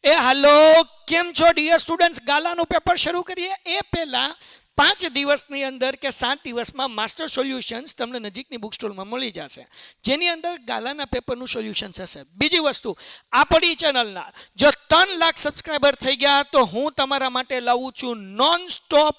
એ હાલો, કેમ છો dear students? ગાલાનું paper શરૂ કરીએ એ પહેલા 5 દિવસની અંદર કે 7 દિવસમાં માસ્ટર સોલ્યુશન્સ તમને નજીકની બુક સ્ટોરમાં મળી જશે, જેની અંદર ગાલાના પેપરનું સોલ્યુશન્સ હશે. બીજી વસ્તુ, આપણી ચેનલના જો 3 લાખ સબસ્ક્રાઈબર થઈ ગયા તો હું તમારા માટે લાવું છું નોન સ્ટોપ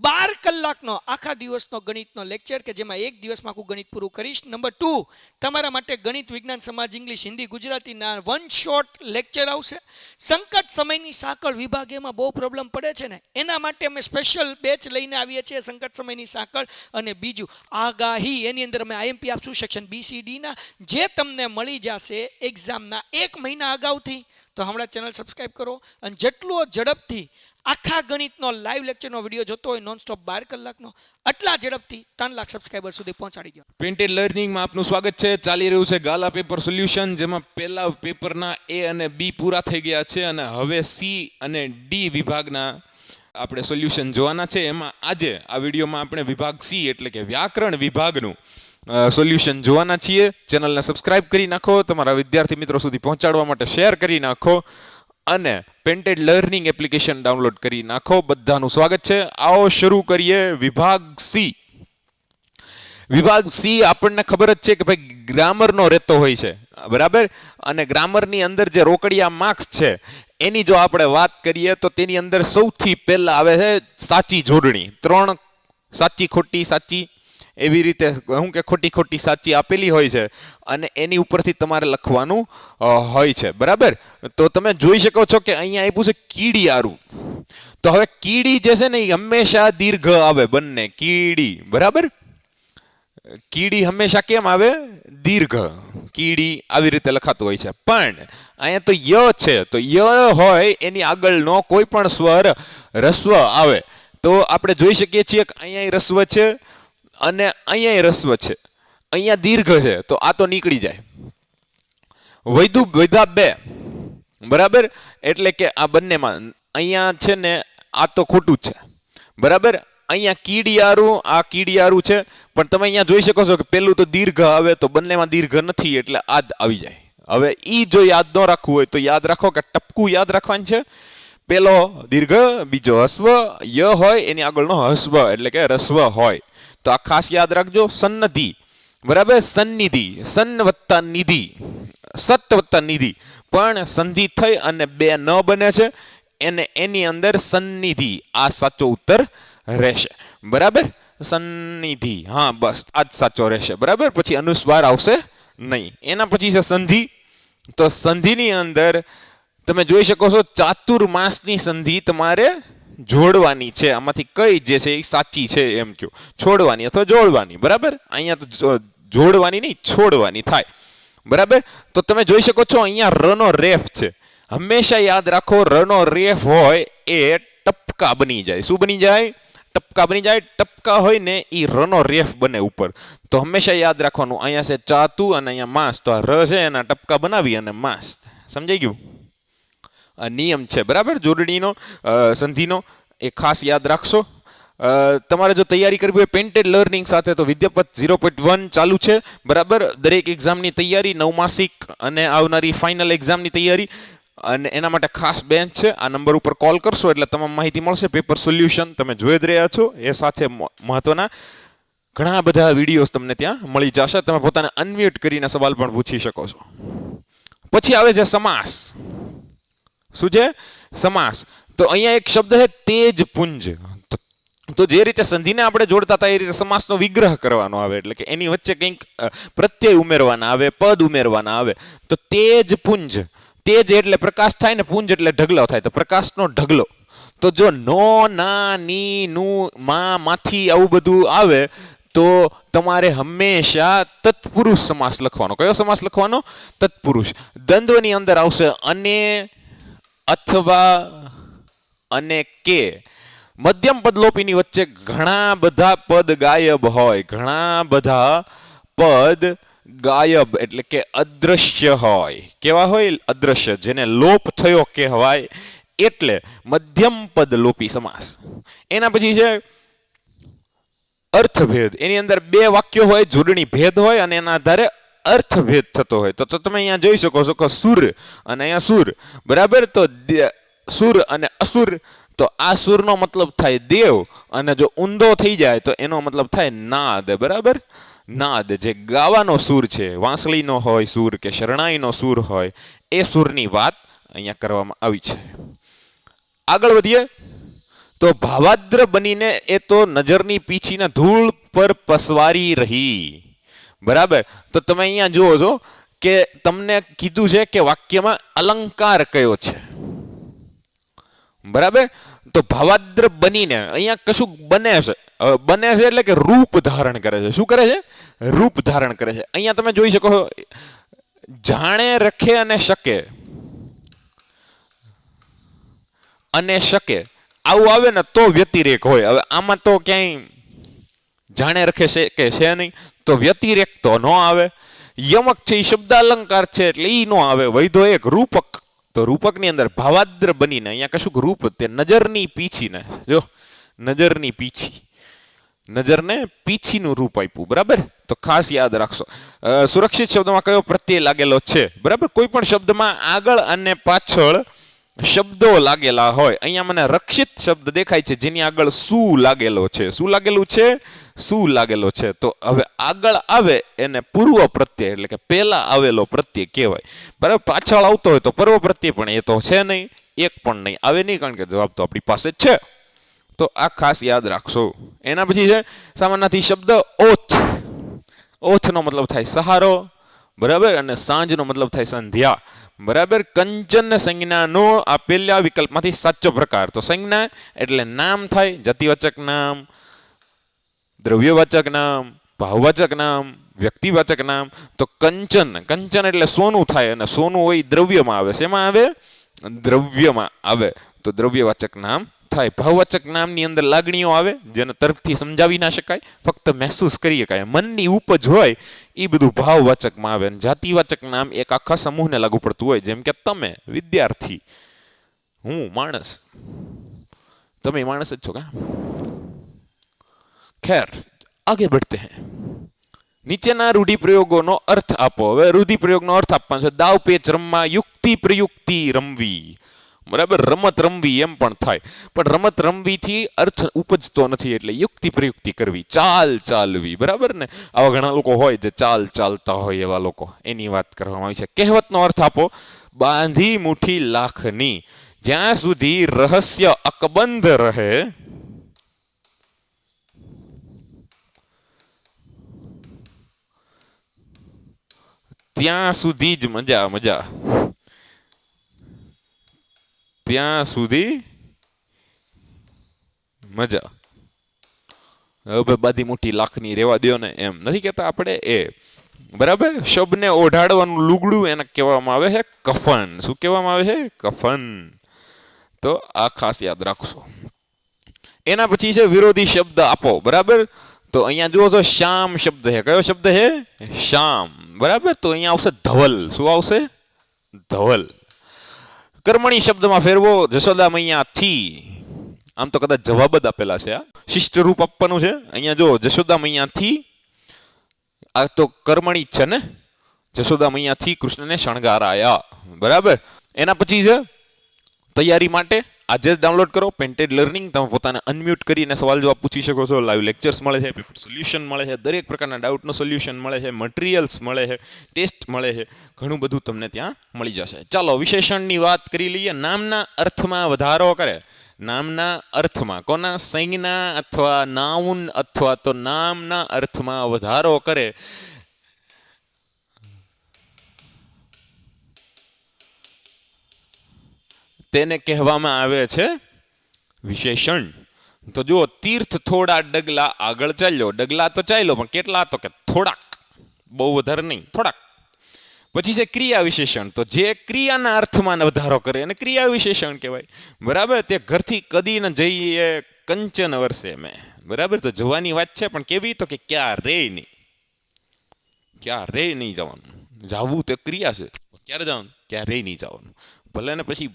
12 કલાકનો આખા દિવસનો ગણિતનો લેક્ચર કે જેમાં એક દિવસમાં આખું ગણિત પૂરું કરીશ. નંબર 2, તમારા માટે ગણિત, વિજ્ઞાન, સમાજ, ઇંગ્લિશ, હિન્દી, ગુજરાતીના 1 શોર્ટ લેક્ચર આવશે. સંકટ સમયની સાંકળ વિભાગ, એમાં બહુ પ્રોબ્લેમ પડે છે ને, એના માટે અમે સ્પેશિયલ બેચ લઈને આવીએ છીએ, સંકટ સમયની સાંકળ. અને બીજું આગાહી, એની અંદર અમે આઈએમપી આપશું સેક્શન BCDના, જે તમને મળી જશે એક્ઝામના 1 મહિના અગાઉથી. તો હમણાં ચેનલ સબસ્ક્રાઈબ કરો અને જેટલો ઝડપથી આખા ગણિતનો લાઈવ લેક્ચરનો વિડીયો જોતો હોય નોન સ્ટોપ 12 કલાકનો, આટલા ઝડપથી 3 લાખ સબસ્ક્રાઈબર સુધી પહોંચાડી દો. પેન્ટેડ લર્નિંગમાં આપનું સ્વાગત છે. ચાલી રહ્યું છે ગાલા પેપર સોલ્યુશન, જેમાં પહેલા પેપરના A અને B પૂરા થઈ ગયા છે અને હવે C અને D વિભાગના આપણે સોલ્યુશન જોવાના છે. એમાં આજે આ વિડીયોમાં આપણે વિભાગ C એટલે કે વ્યાકરણ વિભાગનું સોલ્યુશન જોવાના છીએ. ચેનલને સબસ્ક્રાઇબ કરી નાખો, તમારા વિદ્યાર્થી મિત્રો સુધી પહોંચાડવા માટે શેર કરી નાખો અને પેન્ટેડ લર્નિંગ એપ્લિકેશન ડાઉનલોડ કરી નાખો. બધાનું સ્વાગત છે. આવો શરૂ કરીએ વિભાગ C. વિભાગ C આપણને ખબર જ છે કે ભાઈ ગ્રામરનો રહેતો હોય છે, બરાબર. અને ગ્રામરની અંદર જે રોકડિયા માર્ક્સ છે એની જો આપણે વાત કરીએ તો તેની અંદર સૌથી પહેલા આવે છે સાચી જોડણી. 3 સાચી ખોટી સાચી એવી રીતે હું કે ખોટી ખોટી સાચી આપેલી હોય છે અને એની ઉપરથી તમારે લખવાનું હોય છે, બરાબર. તો તમે જોઈ શકો છો કે અહીંયા આપ્યું છે કીડિયારું. તો હવે કીડી જે છે ને એ હંમેશા દીર્ઘ આવે, બંને કીડી, બરાબર. કીડી હંમેશા કેમ આવે? દીર્ઘ. કીડી આવી રીતે લખાતું હોય છે. પણ અહીંયા તો ય છે, તો ય હોય એની આગળનો કોઈ પણ સ્વર રસ્વ આવે તો આપણે જોઈ શકીએ છીએ કે અહીંયા રસ્વ છે અને અહીંયા રસ્વ છે, અહીંયા દીર્ઘ છે, તો આ તો નીકળી જાય. વૈધા 2, બરાબર. એટલે કે આ બંનેમાં અહીંયા છે ને આ તો ખોટું છે, બરાબર. અહીંયા કીડિયારું, આ કીડિયારું છે, પણ તમે અહીંયા જોઈ શકો છો કે પેલું તો દીર્ઘ આવે તો બંનેમાં દીર્ઘ નથી એટલે આદ આવી જાય. હવે ઈ જો યાદ ન રાખવું હોય તો યાદ રાખો કે ટપકું યાદ રાખવાનું છે. પેલો દીર્ઘ, બીજો હસ્વ, ય હોય એની આગળનો હસ્વ એટલે કે રસ્વ હોય. તો આ ખાસ યાદ રાખજો. સન્નધિ, બરાબર. સન્નિધિ, સન્ન વત્તા નિધિ, સત વત્તા નિધિ, પણ સંધિ થઈ અને 2 ન બને છે એને એની અંદર સન્નિધિ, આ સાચો ઉત્તર રહેશે, બરાબર. સન્નિધિ, હા બસ આ જ સાચો રહેશે, બરાબર. પછી અનુસ્વાર આવશે નહીં. એના પછી છે સંધિ. તો સંધિની અંદર તમે જોઈ શકો છો ચાતુર્માસની સંધિ તમારે જોડવાની છે. આમાંથી કઈ જે છે એ સાચી છે એમ કહો, છોડવાની અથવા જોડવાની, બરાબર. અહીંયા તો જોડવાની નહીં, છોડવાની થાય, બરાબર. તો તમે જોઈ શકો છો અહીંયા રનો રેફ છે. હંમેશા યાદ રાખો રનો રેફ હોય એ ટપકા બની જાય. શું બની જાય? ટપકા બની જાય. ટપકા હોય ને એ રનો રેફ બને ઉપર. તો હંમેશા યાદ રાખવાનું અહીંયા છે ચાતુ અને અહીંયા માસ, તો આ ર છે એના ટપકા બનાવી અને માસ. સમજાઈ ગયું? નિયમ છે, બરાબર, જોડણીનો, સંધિનો, એ ખાસ યાદ રાખશો. તમારે જો તૈયારી કરવી હોય પેન્ટેડ લર્નિંગ સાથે તો વિદ્યાપત 0.1 ચાલુ છે, બરાબર. દરેક એક્ઝામની તૈયારી, નવમાસિક અને આવનારી ફાઇનલ એક્ઝામની તૈયારી, અને એના માટે ખાસ બેન્ચ છે. આ નંબર ઉપર કોલ કરશો એટલે તમામ માહિતી મળશે. પેપર સોલ્યુશન તમે જોઈ જ રહ્યા છો, એ સાથે મહત્વના ઘણા બધા વિડીયોઝ તમને ત્યાં મળી જશે. તમે પોતાને અનમ્યુટ કરીને સવાલ પણ પૂછી શકો છો. પછી આવે છે સમાસ. શું છે? સમાસ. તો અહીંયા એક શબ્દ છે તેજપુંજ. તો જે રીતે સંધિને આપણે જોડતા હતા એ રીતે સમાસનો વિગ્રહ કરવાનો આવે, એટલે કે એની વચ્ચે કંઈક પ્રત્યય ઉમેરવાના આવે, પદ ઉમેરવાના આવે. તો તેજપુંજ, તેજ એટલે પ્રકાશ થાય ને પુંજ એટલે ઢગલો થાય, તો પ્રકાશનો ઢગલો. તો જો નો, ના, ની, નું, માં, માંથી આવું બધું આવે તો તમારે હંમેશા તત્પુરુષ સમાસ લખવાનો. કયો સમાસ લખવાનો? તત્પુરુષ. દ્વંદ્વની અંદર આવશે અને, અથવા અને કે. મધ્યમ પદ લોપીની વચ્ચે ઘણા બધા પદ ગાયબ હોય, ઘણા બધા પદ ગાયબ એટલે કે અદ્રશ્ય હોય. કેવા હોય? અદ્રશ્ય, જેને લોપ થયો કહેવાય, એટલે મધ્યમ પદ લોપી સમાસ. એના પછી છે અર્થભેદ. એની અંદર 2 વાક્યો હોય, જોડણી ભેદ હોય અને એના આધારે અર્થભેદ થતો હોય તો તમે અહીંયા જોઈ શકો છો કે સુર અને અહીંયા સુર, બરાબર. તો સુર અને અસુર, તો આ સુરનો મતલબ થાય દેવ, અને જો ઊંધો થઈ જાય તો એનો મતલબ થાય નાદ, બરાબર. નાદ, જે ગાવાનો સૂર છે, વાંસળીનો હોય સૂર કે શરણાઈનો સૂર હોય, એ સૂરની વાત અહીંયા કરવામાં આવી છે. આગળ વધીએ તો ભાવાદ્ર બનીને એ તો નજરની પીછીના ધૂળ પર પસવારી રહી, બરાબર. તો તમે અહીંયા જુઓ છો કે તમને કીધું છે કે વાક્યમાં અલંકાર કયો છે, બરાબર. તો ભાવાદ્ર બનીને અહીંયા કશું બને છે, બને છે એટલે કે રૂપ ધારણ કરે છે. શું કરે છે? રૂપ ધારણ કરે છે. અહીંયા તમે જોઈ શકો જાણે, રખે અને શકે, અને શકે આવું આવે ને તો વ્યતિરેક હોય. હવે આમાં તો ક્યાંય જાણે રખે છે કે છે નહીં, તો વ્યતિરેક તો ન આવે. યમક છે એ શબ્દ અલંકાર છે એટલે ઈ ન આવે. વૈધો એક રૂપક, તો રૂપકની અંદર ભાવાદ્ર બનીને અહીંયા કશુંક રૂપ, તે નજરની પીછીને, જો નજરની પીછી, નજરને પીછીનું રૂપ આપ્યું, બરાબર. તો ખાસ યાદ રાખશો. સુરક્ષિત શબ્દમાં કયો પ્રત્યય લાગેલો છે, બરાબર. કોઈ પણ શબ્દમાં આગળ અને પાછળ શબ્દો લાગેલા હોય. અહીંયા મને રક્ષિત શબ્દ દેખાય છે જેની આગળ શું લાગેલો છે. શું લાગેલું છે? શું લાગેલો છે. તો હવે આગળ આવે એને પૂર્વ પ્રત્યય એટલે કે પહેલા આવેલો પ્રત્યય કહેવાય, બરાબર. પાછળ આવતો હોય તો પૂર્વ પ્રત્યય, પણ એ તો છે નહીં, એક પણ નહીં આવે નહીં, કારણ કે જવાબ તો આપણી પાસે જ છે. તો આ ખાસ યાદ રાખશો. એના પછી છે સામાન્યથી શબ્દ ઓથ. ઓથનો મતલબ થાય સહારો, બરાબર, અને સાંજનો મતલબ થાય સંધ્યા, બરાબર. કંચન સંજ્ઞાનો આપેલા વિકલ્પમાંથી સાચો પ્રકાર. તો સંજ્ઞા એટલે નામ થાય, જાતિવાચક નામ, દ્રવ્યવાચક નામ, ભાવવાચક નામ, વ્યક્તિવાચક નામ. તો કંચન, કંચન એટલે સોનું થાય, અને સોનું હોય દ્રવ્યમાં આવે. શેમાં આવે? દ્રવ્યમાં આવે. તો દ્રવ્યવાચક નામ થાય. ભાવવાચક નામની અંદર લાગણીઓ આવે જેને તર્કથી સમજાવી ના શકાય, ફક્ત મહેસૂસ કરી શકાય, મનની ઉપજ હોય, એ બધું ભાવવાચકમાં આવે. અને જાતિવાચક નામ એક આખા સમૂહને લાગુ પડતું હોય, જેમ કે તમે વિદ્યાર્થી, હું માણસ, તમે માણસ જ છો કા. ખેર આગે बढ़ते हैं. નીચેના રૂઢિપ્રયોગોનો અર્થ આપો. હવે રૂઢિપ્રયોગનો અર્થ આપવાનો છે. દાવ પેચ રમવા, યુક્તિ પ્રયુક્તિ રમવી, બરાબર. રમત રમવી એમ પણ થાય, પણ રમત રમવીથી અર્થ ઉપજતો નથી, એટલે યુક્તિ પ્રયુક્તિ કરવી, ચાલ ચાલવી, બરાબર ને. આવા ઘણા લોકો હોય જે ચાલ ચાલતા હોય, એવા લોકો, એની વાત કરવામાં આવી છે. કહેવતનો અર્થ આપો. બાંધી મુઠ્ઠી લાખની, જ્યાં સુધી રહસ્ય અકબંધ રહે ત્યાં સુધી જ મજા મજા, ત્યાં સુધી મજા. હવે બાધી મોટી લાખની રેવા દો ને, એમ નથી કહેતા આપણે એ, બરાબર. શબને ઓઢાડવાનું લુગડું એને કહેવામાં આવે છે કફન. શું કહેવામાં આવે છે? કફન. તો આ ખાસ યાદ રાખશો. એના પછી છે વિરોધી શબ્દ આપો, બરાબર. તો અહીંયા જુઓ તો શ્યામ શબ્દ છે. કયો શબ્દ છે? શ્યામ, બરાબર. તો અહીંયા આવશે ધવલ. શું આવશે? ધવલ. કર્મણી શબ્દમાં ફેરવો. જશોદા મૈયા થી, આમ તો કદાચ જવાબ જ આપેલા છે. આ શિષ્ટ રૂપ આપવાનું છે. અહીંયા જો જશોદા મૈયા થી, આ તો કર્મણી છે ને. જશોદા મૈયા થી કૃષ્ણને શણગારાયા, બરાબર. એના પછી છે તૈયારી માટે. આજે જ ડાઉનલોડ કરો પેન્ટેડ લર્નિંગ. તમે પોતાને અનમ્યુટ કરીને સવાલ જવાબ પૂછી શકો છો. લાઈવ લેક્ચર્સ મળે છે, પેપર સોલ્યુશન મળે છે, દરેક પ્રકારના ડાઉટનો સોલ્યુશન મળે છે, મટીરિયલ્સ મળે છે, ટેસ્ટ મળે છે, ઘણું બધું તમને ત્યાં મળી જશે. ચાલો વિશેષણની વાત કરી લઈએ. નામના અર્થમાં વધારો કરે. નામના અર્થમાં કોના? સંજ્ઞા અથવા નાઉન અથવા તો નામના અર્થમાં વધારો કરે તેને કહેવામાં આવે છે વિશેષણ. તો જુઓ, તીર્થ થોડા ડગલા આગળ ચાલ્યો. ડગલા તો ચાલ્યો, પણ કેટલા? તો કે થોડાક, બહુ વધારે નહીં, થોડાક. પછી છે ક્રિયા વિશેષણ. તો જે ક્રિયાના અર્થમાં વધારો કરે એને ક્રિયા વિશેષણ કહેવાય, બરાબર. તે ઘરથી કદી ન જઈએ કંચન વર્ષે મેં, બરાબર. તો જવાની વાત છે, પણ કેવી? તો કે ક્યારે નહીં, ક્યારે નહીં જવાનું. જાવું તે ક્રિયા છે, ક્યારે જવાનું? ક્યારે નહીં જવાનું. ભલે ને પછી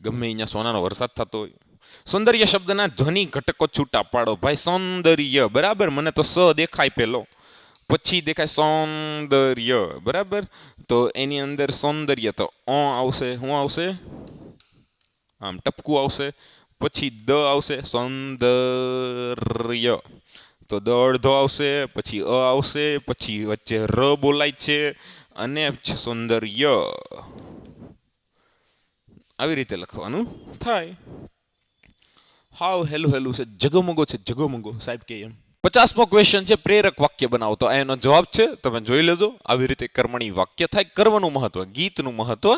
ગમે અહીંયા સોનાનો વરસાદ થતો હોય. સૌંદર્ય શબ્દના ધ્વનિ ઘટકો છૂટા પાડો. ભાઈ સૌંદર્ય, બરાબર. મને તો સ દેખાય પેલો, પછી દેખાય સૌંદર્ય, બરાબર. તો એની અંદર સૌંદર્ય તો આવશે, શું આવશે? આમ ટપકું આવશે. પછી દ આવશે, સૌંદર્ય. તો દ અડધો આવશે, પછી આવશે, પછી વચ્ચે ર બોલાય છે અને સૌંદર્ય. આવી રીતે લખવાનું થાય. હાવ હેલું હેલું છે, જગમગો છે, જગમગો સાહેબ કે એમ. 50મો ક્વેશ્ચન છે પ્રેરક વાક્ય બનાવો. તો એનો જવાબ છે, તમે જોઈ લેજો. આવી રીતે કર્મણી વાક્ય થાય, કર્મનું મહત્વ, ગીતનું મહત્વ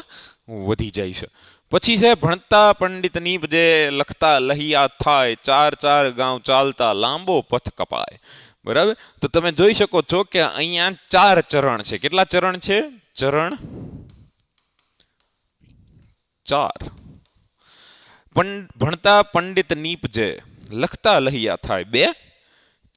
વધી જાય છે. પછી છે ભણતા પંડિત નીપજે, લખતા લહિયા થાય, ચાર ચાર ગાંવ ચાલતા લાંબો પથ કપાય. બરાબર. તો તમે જોઈ શકો છો કે અહીંયા 4 ચરણ છે. કેટલા ચરણ છે? ચરણ 4. ભણતા પંડિત નીપજે, લખતા લહિયા થાય 2,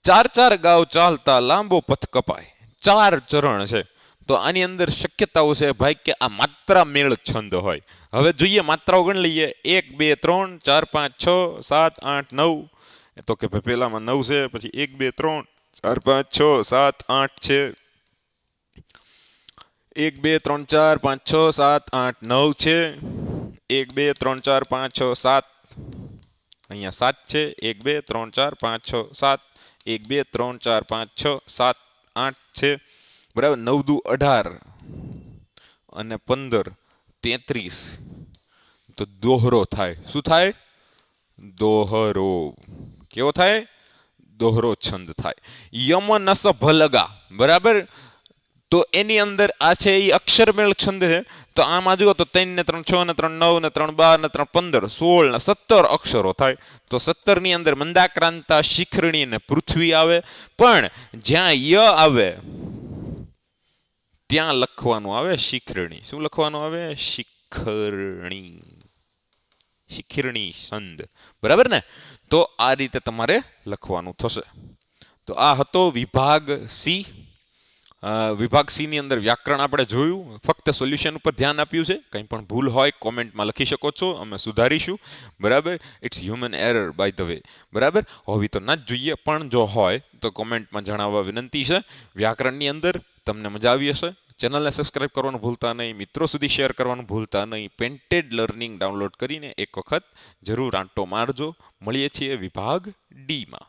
ચાર ચાર ગાંવ ચાલતા લાંબો પથ કપાય. 4 ચરણ છે. તો આની અંદર શક્યતાઓ છે ભાઈ કે આ માત્રા મેળ છંદ હોય. હવે જોઈએ માત્રાઓ ગણી લઈએ. 1 2 3 4 5 6 7 8 9. તો કે ભાઈ પેલામાં 9 છે, પછી 1 2 3 4 5 6 7 8 છે. 1 2 3 4 5 6 7 8 9 છે. 1 2 3 4 5 6 7. અહીંયા 7 છે. 1 2 3 4 5 6 7. 1 2 3 4 5 6 7 8 છે. બરાબર. 9 દુ 18 અને 15 33. તો દોહરો થાય. શું થાય? દોહરો. કેવો થાય? દોહરો છંદ થાય. યમ નસ ભલગા. બરાબર. તો એની અંદર આ છે એ અક્ષરમેળ છંદ છે. તો આમાં જુઓ તો 3 ને 3 6 ને 3 9 ને 3 12 ને 3 15 16 ને 17 અક્ષરો થાય. તો 17 ની અંદર મંદાક્રાંતા, શિખરણી ને પૃથ્વી આવે. પણ જ્યાં ય આવે ત્યાં લખવાનું આવે શિખરણી. શું લખવાનું આવે? શિખરણી. શિખરણી છંદ. બરાબર ને? તો આ રીતે તમારે લખવાનું થશે. તો આ હતો વિભાગ સી. વિભાગ સી ની અંદર વ્યાકરણ આપણે જોયું. ફક્ત સોલ્યુશન ઉપર ધ્યાન આપ્યું છે. કંઈ પણ ભૂલ હોય કોમેન્ટમાં લખી શકો છો, અમે સુધારીશું. બરાબર. It's human error by the way. બરાબર. હોવી તો ના જ જોઈએ, પણ જો હોય તો કોમેન્ટમાં જણાવવા વિનંતી છે. વ્યાકરણની અંદર તમને મજા આવી હશે. ચેનલને સબસ્ક્રાઇબ કરવાનું ભૂલતા નહીં, મિત્રો સુધી શેર કરવાનું ભૂલતા નહીં. પેન્ટેડ લર્નિંગ ડાઉનલોડ કરીને એક વખત જરૂર આંટો મારજો. મળીએ છીએ વિભાગ ડીમાં.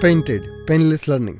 Painted, Painless Learning.